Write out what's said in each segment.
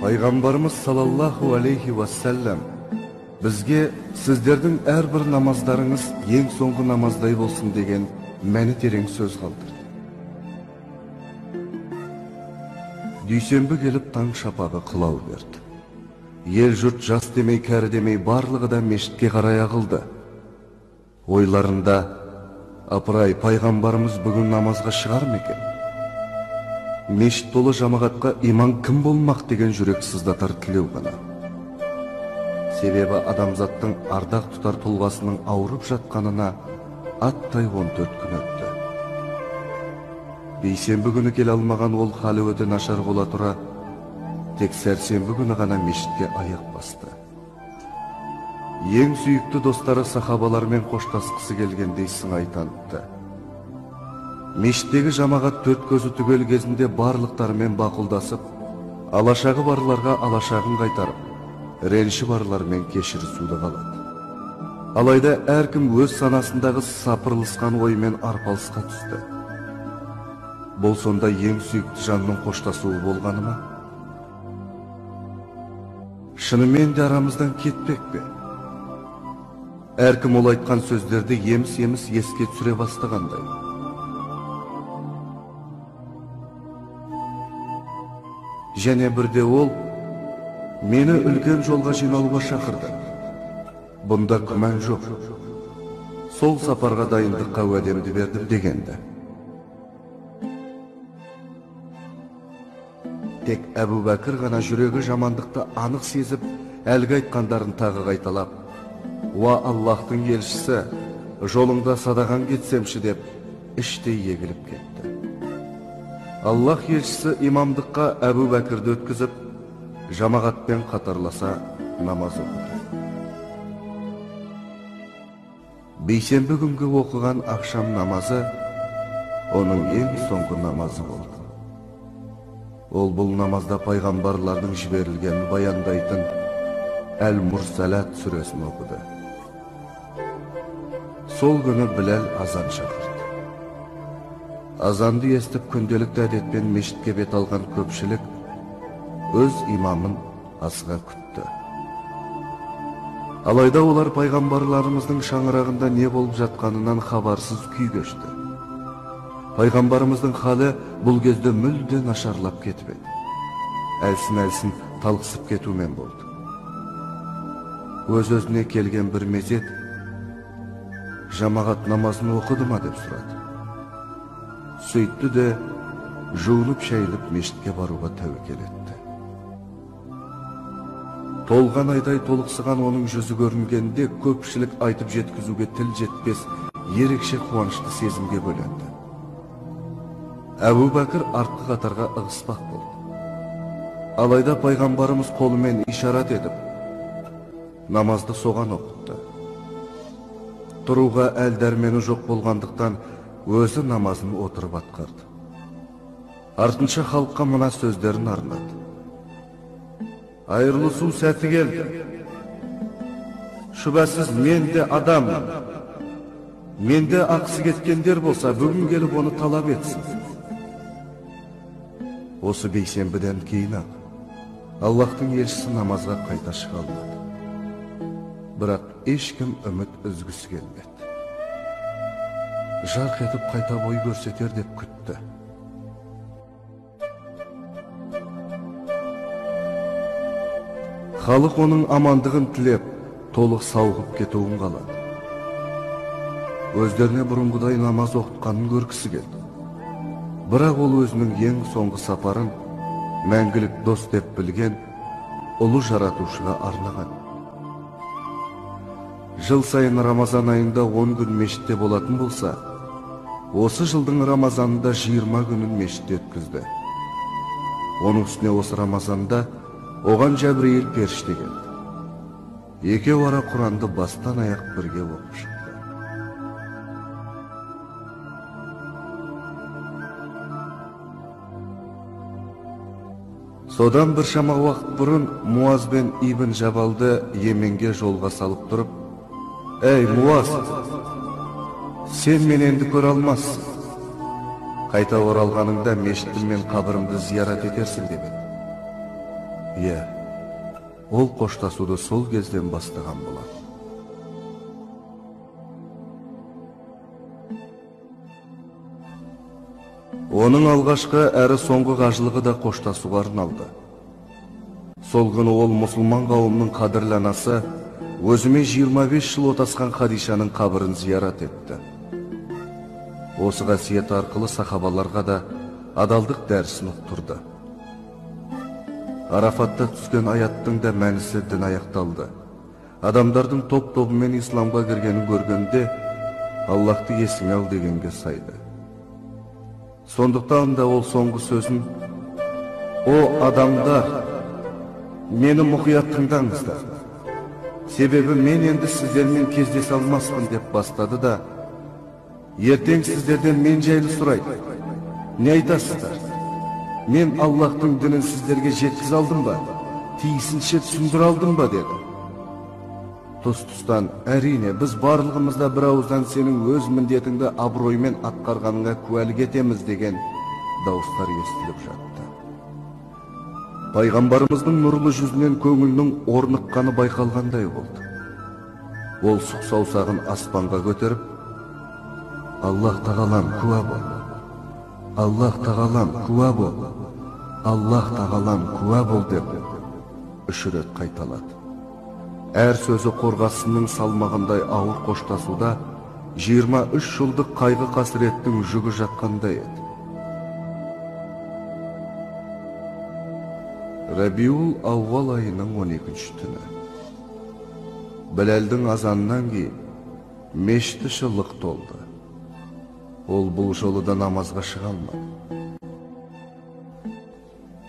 Пайғамбарымыз саллаллаху алейхи вассалам бізге сіздердің әрбір намаздарыңыз ең соңғы намаздай болсын деген мәні терең сөз қалдырды. Дүйсенбі келіп таң шапағы қылау берді. Ел жұрт жас демей кәрі демей барлығы да мешітке қарай ағылды. Ойларында, апырай, пайғамбарымыз бүгін намазға шығар ма екен? Мешіт толы жамағатқа иман кім болмақ деген жүрек сыздатар тілеу ғана. Себебі адамзаттың ардақ тұтар тұлғасының ауырып жатқанына аттай 14 күн өтті. Бейсенбі күні келе алмаған ол халі өте нашар бола тұра, тек сәрсенбі күні ғана мешітке аяқ басты. Ең сүйікті достары сахабалармен қоштасқысы келгендей сыңай танытты. Мешіттегі жамағат төрт көзі түгел кезінде барлықтарымен бақылдасып, алашағы барларға алашағын қайтарып, реніші барлармен кешірісуді қалады. Алайда әркім өз санасындағы сапырылысқан оймен арпалысқа түсті. Бұл сонда ең сүйікті жанның қоштасуы болғаны ма? Шынымен де арамыздан кетпек пе? Әркім ол айтқан сөздерді еміс-еміс еске түсіре бастағандай. Және бірде ол мені үлкен жолға жиналуға шақырды. Бұнда күмән жоқ. Сол сапарға дайындыққа уәдемді бердім дегенді. Тек Әбу Бәкір ғана жүрегі жамандықты анық сезіп, әлгі айтқандарын тағы қайталап, «Уа Аллахтың елшісі, жолыңда садаған кетсемші» деп іштей егіліп кетті. Аллах елшісі имамдыққа Әбу Бәкірді өткізіп, жамағатпен қатарласа намаз оқыды. Бейсенбі күнгі оқыған ақшам намазы оның ең соңғы намазы болды. Ол бұл намазда пайғамбарлардың жіберілгенін баяндайтын Әл-Мурсалат сүресін оқыды. Сол күні Біләл азан шақырды. Азанды естіп күнделікті әдетпен мешітке бет алған көпшілік өз имамын асыға күтті. Алайда олар пайғамбарларымыздың шаңырағында не болып жатқанынан хабарсыз күй кешті. Пайғамбарымыздың халі бұл кезде мүлде нашарлап кетіп еді. Әлсін-әлсін талқысып кетумен болды. Өз-өзіне келген бір мезет жамағат намазын оқыды ма деп сұрады. Сөйтті де жуынып-шайынып мешітке баруға тәуекел етті. Толған айдай толықсыған оның жүзі көрінгенде көпшілік айтып жеткізуге тіл жетпес ерекше қуанышты сезімге бөленді. Әбу Бәкір артқы қатарға ығыспақ болды. Алайда пайғамбарымыз қолымен ишарат едіп, намазды соған оқытты. Тұруға әл дәрмені жоқ болғандықтан өзі намазын отырып атқарды. Артынша халыққа мына сөздерін арнады. Айырылысу сәті келді. Шүбәсіз мен де адаммын. Менде ақысы кеткендер болса, бүгін келіп оны талап етсін. Осы бейсенбіден кейін ақ Аллахтың елшісі намазға қайта шыға алмады. Бірақ ешкім үміт үзгісі келмеді. Жарқ етіп қайта бой көрсетер деп күтті. Халық оның амандығын тілеп, толық сауығып кетуін қалады. Өздеріне бұрынғыдай намаз оқытқанын көргісі келді. Бірақ ол өзінің ең соңғы сапарын мәңгілік дос деп білген ұлы жаратушыға арнаған. Жыл сайын Рамазан айында 10 күн мешітте болатын болса, осы жылдың Рамазанында 20 күнін мешітте өткізді. Оның үстіне осы Рамазанда оған Жәбірейіл періште келді. Екеу ара Құранды бастан аяқ бірге оқып шықты. Содан бір шама уақыт бұрын Муаз бен Ибн Жабалды Йеменге жолға салып тұрып: «Ей Муаз, сен мен енді көре алмассың. Қайта оралғаныңда мешітім мен қабірімді зиярат етерсің» деп еді. Иә, ол қоштасуды сол кезден бастаған болады. Оның алғашқы әрі соңғы қажылығы да қоштасуға арналды. Сол күні ол мұсылман қауымның қадірлі анасы, өзімен 25 жыл отасқан Хадишаның қабірін зиярат етті. Осы қасиет арқылы сахабаларға да адалдық дәрісін ұқтырды. Арафатта түскен аяттың да мәнісі дін аяқталды. Адамдардың топ-тобымен исламға кіргенін көргенде Аллахты есіңе ал дегенге сайды. Сондықтан да ол соңғы сөзін: «О адамдар, мені мұқият тыңдаңыздар. Себебі мен енді сіздермен кездесе алмаспын» деп бастады да: «Ертең сіздерден мен жайлы сұрайды. Не айтасыздар? Мен Аллахтың дінін сіздерге жеткізе алдым ба? Тиісінше түсіндіре алдым ба?» деді. Тұс-тұстан: «Әрине, біз барлығымызда бір ауыздан сенің өз міндетіңді абыроймен атқарғаныңа куәлік етеміз» деген дауыстар естіліп жатты. Пайғамбарымыздың нұрлы жүзінен көңілінің орныққаны байқалғандай болды. Ол сұқ саусағын аспанға көтеріп: «Аллах тағалам куә бол, Аллах тағалам куә бол, Аллах тағалам куә бол» деп 3 рет қайталады. Әр сөзі қорғасынның салмағындай ауыр қоштасуда 23 жылдық қайғы қасіреттің жүгі жатқандай еді. Рабиул Ауғал айының 12-ші түні. Біләлдің азанынан кейін мешіт іші лық толды. Ол бұл жолы да намазға шыға алмады.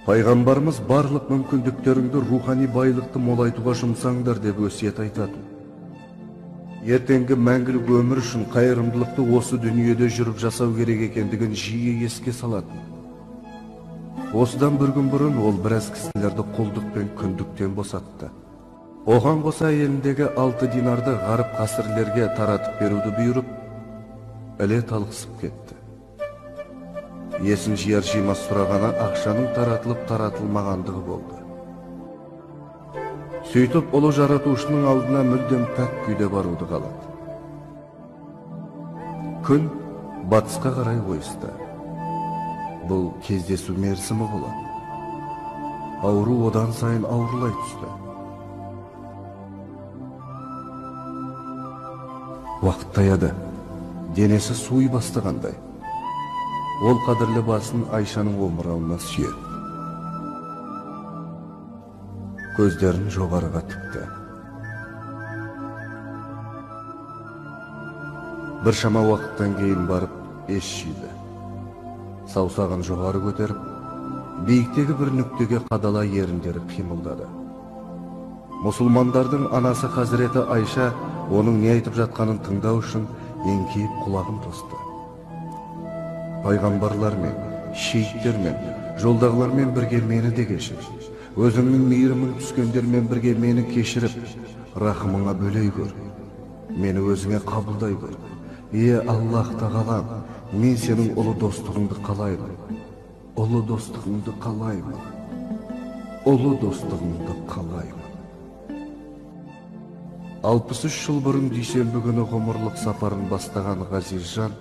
Пайғамбарымыз барлық мүмкіндіктеріңді рухани байлықты молайтуға жұмсаңдар деп өсиет айтатын. Ертеңгі мәңгілік өмір үшін қайырымдылықты осы дүниеде жүріп жасау керек екендігін жиі еске салатын. Осыдан бір күн бұрын ол біраз кісілерді құлдық пен күндіктен босатты. Оған қоса еліндегі 6 динарды ғарып қасірлерге таратып беруді бұйырып, іле талқысып кетті. Есін жияр жимас сұрағаны ақшаның таратылып таратылмағандығы болды. Сөйтіп ұлы жаратушының алдына мүлдем пәк күйде баруды қалады. Күн батысқа қарай ойысты. Бұл кездесу мерзімі болады. Ауру одан сайын ауырлай түсті. Уақыт таяды. Денесі суый бастағандай. Ол қадірлі басын Айшаның омырауына сүйеді. Көздерін жоғарыға тікті. Бір шама уақыттан кейін барып ес жиды. Саусағын жоғары көтеріп, биіктегі бір нүктеге қадала еріндері қимылдады. Мұсылмандардың анасы Хазіреті Айша оның не айтып жатқанын тыңдау үшін еңкейіп құлағын тосты. Пайғамбарлармен, шейіттермен, жолдағылармен бірге мені де кешір. Өзіңнің мейірімің түскендермен бірге мені кешіріп, рахымыңа бөлей көр. Мені өзіңе қабылдай көр. Аллах тағалам, мен сенің ұлы достығыңды қалаймын. Ұлы достығыңды қалаймын. Ұлы достығыңды қалаймын. 63 жыл бұрын дүйсенбі күні ғұмырлық сапарын бастаған Ғазизжан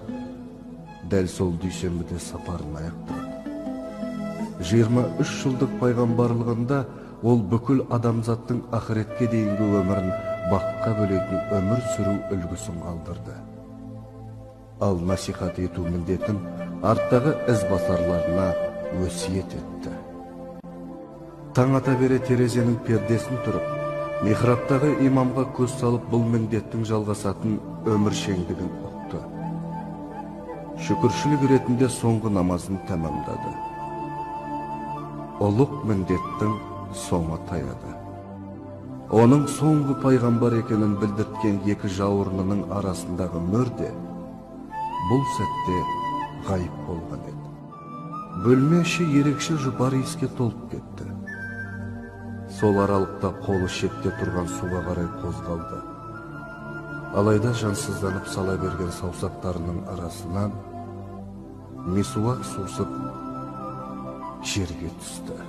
дәл сол дүйсенбіде сапарын аяқтады. 23 жылдық пайғамбарлығында ол бүкіл адамзаттың ақыретке дейінгі өмірін бақытқа бөлейтін өмір сүру үлгісін қалдырды. Ал насихат ету міндетін арттағы ізбасарларына өсиет етті. Таң ата бере терезенің пердесін тұрып, михрабтағы имамға көз салып бұл міндеттің жалғасатын өмір шеңдігін ұқты. Шүкіршілік ретінде соңғы намазын тәмамдады. Ұлық міндеттің соңы таяды. Оның соңғы пайғамбар екенін білдірткен екі жауырынының арасындағы мөр де бұл сәтте ғайып болған еді. Бөлме іші ерекше жұпар иіске толып кетті. Сол аралықта қолы шетте тұрған суға қарай қозғалды. Алайда жансызданып сала берген саусақтарының арасынан месуак сусып жерге түсті.